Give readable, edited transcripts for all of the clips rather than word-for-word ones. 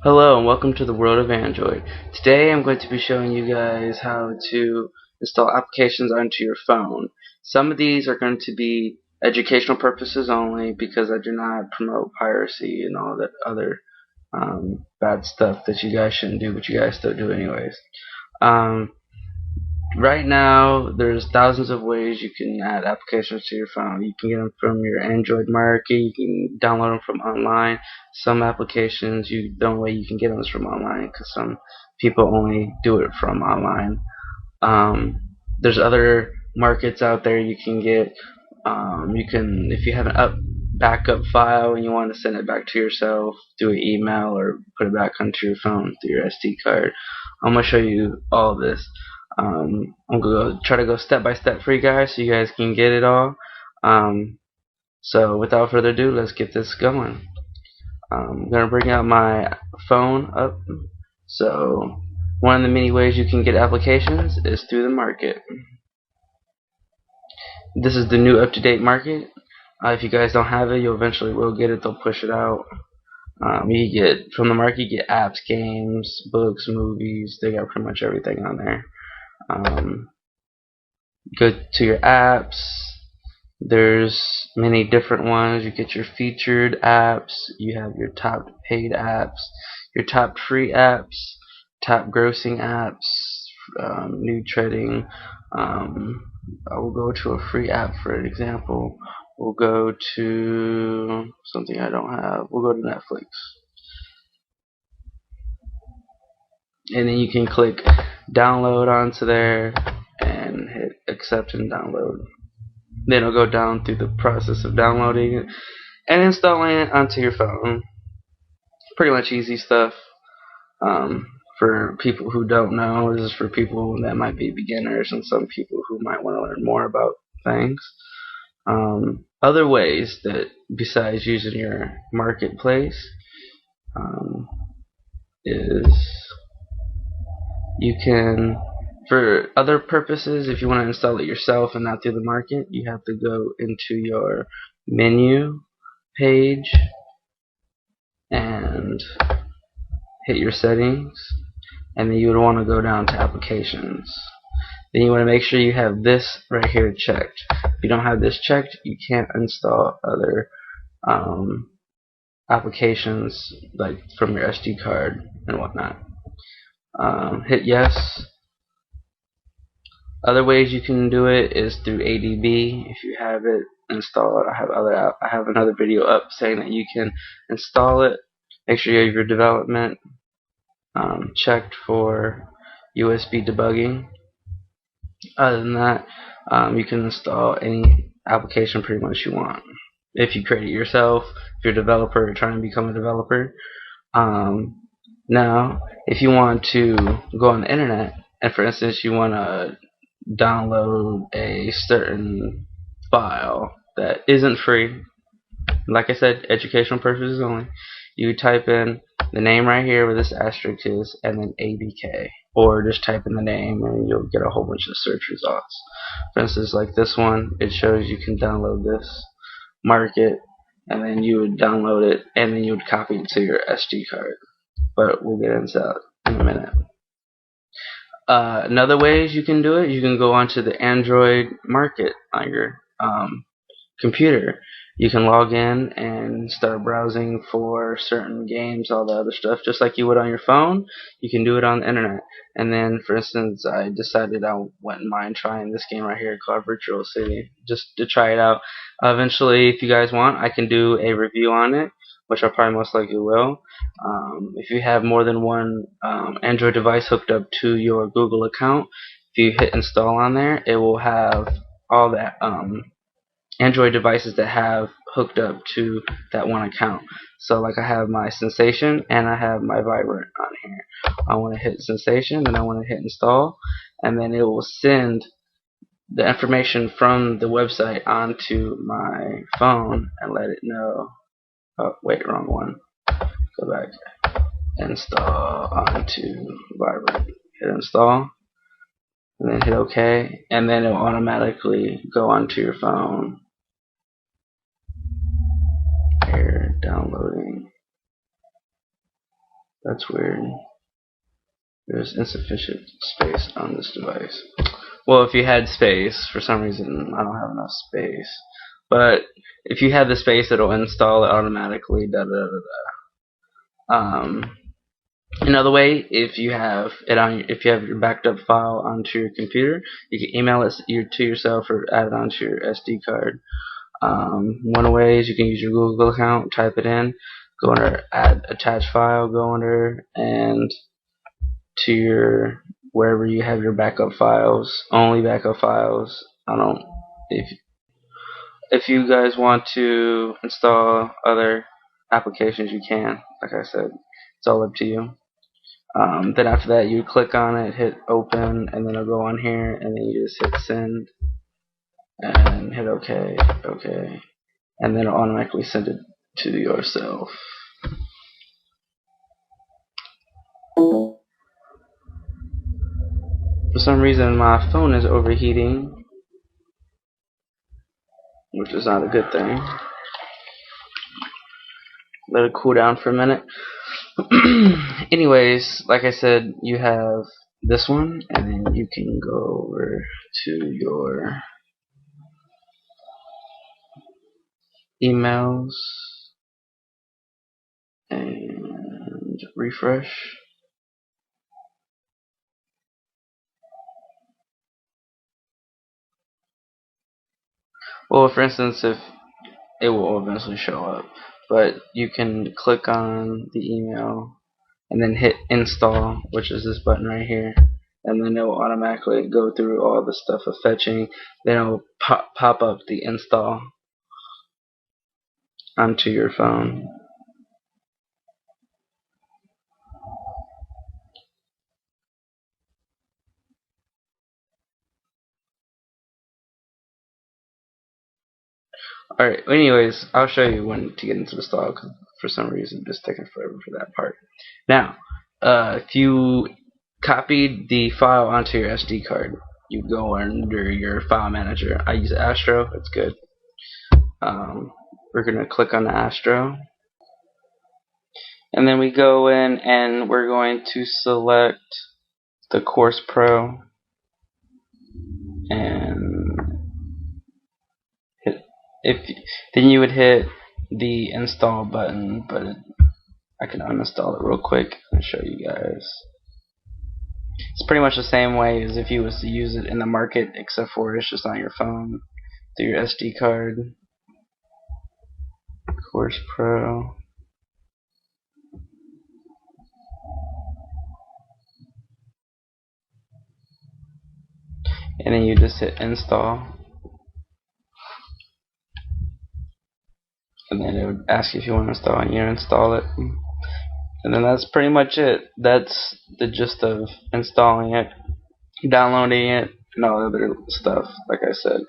Hello and welcome to the world of Android. Today I'm going to be showing you guys how to install applications onto your phone. Some of these are going to be educational purposes only because I do not promote piracy and all that other bad stuff that you guys shouldn't do, but you guys still do anyways. Um, Right now, there's thousands of ways you can add applications to your phone. You can get them from your Android market. You can download them from online. Some applications, the only way you can get them is from online because some people only do it from online. There's other markets out there you can get. If you have an backup file and you want to send it back to yourself through an email or put it back onto your phone through your SD card. I'm gonna show you all of this. I'm gonna try to go step by step for you guys so you guys can get it all. So without further ado, let's get this going. I'm gonna bring out my phone up. So one of the many ways you can get applications is through the market. This is the new up-to-date market. If you guys don't have it, you eventually will get it. They'll push it out. You get from the market, you get apps, games, books, movies. They got pretty much everything on there. Go to your apps. There's many different ones. You get your featured apps. You have your top paid apps, your top free apps, top grossing apps, new trading. I will go to a free app for an example. We'll go to something I don't have. We'll go to Netflix. And then you can click download onto there and hit accept and download. Then it'll go down through the process of downloading it and installing it onto your phone. Pretty much easy stuff. For people who don't know, this is for people that might be beginners and some people who might want to learn more about things. Other ways that besides using your marketplace is you can, for other purposes, if you want to install it yourself and not through the market, you have to go into your menu page and hit your settings, and then you would want to go down to applications. Then you want to make sure you have this right here checked. If you don't have this checked, you can't install other applications like from your SD card and whatnot. Hit yes. Other ways you can do it is through ADB. If you have it installed, I have another video up saying that you can install it. Make sure you have your development checked for USB debugging. Other than that, you can install any application pretty much you want. If you create it yourself, if you're a developer, trying to become a developer. Now, if you want to go on the internet, and for instance, you want to download a certain file that isn't free, like I said, educational purposes only, you type in the name right here where this asterisk is and then ABK, or just type in the name and you'll get a whole bunch of search results. For instance, like this one, it shows you can download this, mark it, and then you would download it and then you would copy it to your SD card, but we'll get into that in a minute. Another ways you can do it, you can go onto the Android market on your computer. You can log in and start browsing for certain games, all the other stuff, just like you would on your phone. You can do it on the internet. And then, for instance, I decided I wouldn't mind trying this game right here called Virtual City, just to try it out. Eventually, if you guys want, I can do a review on it, which I probably most likely will. If you have more than one Android device hooked up to your Google account, if you hit install on there, it will have all that Android devices that have hooked up to that one account. So like I have my Sensation and I have my Vibrant on here. I want to hit Sensation and I want to hit install, and then it will send the information from the website onto my phone and let it know. Oh wait, wrong one. Go back. Install onto Vibrant. Hit install and then hit OK, and then it will automatically go onto your phone. Here, downloading. That's weird. There's insufficient space on this device. Well, if you had space, for some reason I don't have enough space. But if you have the space, it'll install it automatically. Da da da da. Another way, if you have your backed up file onto your computer, you can email it to yourself or add it onto your SD card. One way is you can use your Google account, type it in, go under add attach file, go under and to your wherever you have your backup files, only backup files. I don't if you guys want to install other applications, you can. Like I said, it's all up to you. Then after that, you click on it, hit open, and then it'll go on here, and then you just hit send and hit OK, OK, and then it'll automatically send it to yourself. For some reason, my phone is overheating, which is not a good thing. Let it cool down for a minute. Anyways, like I said, you have this one, and then you can go over to your emails and refresh. Well, for instance, if it will eventually show up, but you can click on the email and then hit install, which is this button right here, and then it will automatically go through all the stuff of fetching. Then it will pop up the install onto your phone. Alright, anyways, I'll show you when to get into the install, because for some reason it's taking forever for that part. Now, if you copied the file onto your SD card, you go under your file manager. I use Astro, it's good. We're going to click on the Astro, and then we go in and we're going to select the Course Pro and then you would hit the install button, but I can uninstall it real quick and show you guys. It's pretty much the same way as if you was to use it in the market, except for it's just on your phone through your SD card. Course Pro. And then you just hit install. And then it would ask you if you want to install, and you install it. And then that's pretty much it. That's the gist of installing it, downloading it, and all the other stuff. Like I said,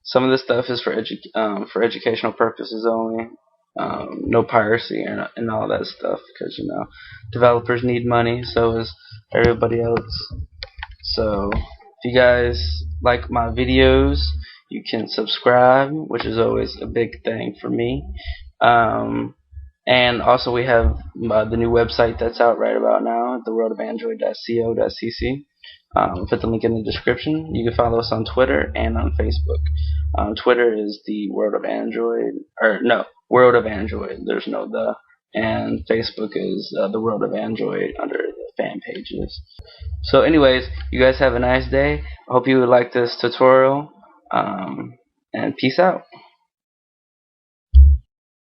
some of this stuff is for educational purposes only. No piracy and all that stuff, because you know developers need money, so is everybody else. So if you guys like my videos, you can subscribe, which is always a big thing for me. And also we have the new website that's out right about now, theworldofandroid.co.cc. Put the link in the description. You can follow us on Twitter and on Facebook. Twitter is the World of Android, or no, World of Android. There's no the. And Facebook is the World of Android under the fan pages. So anyways, you guys have a nice day. I hope you would like this tutorial. And peace out.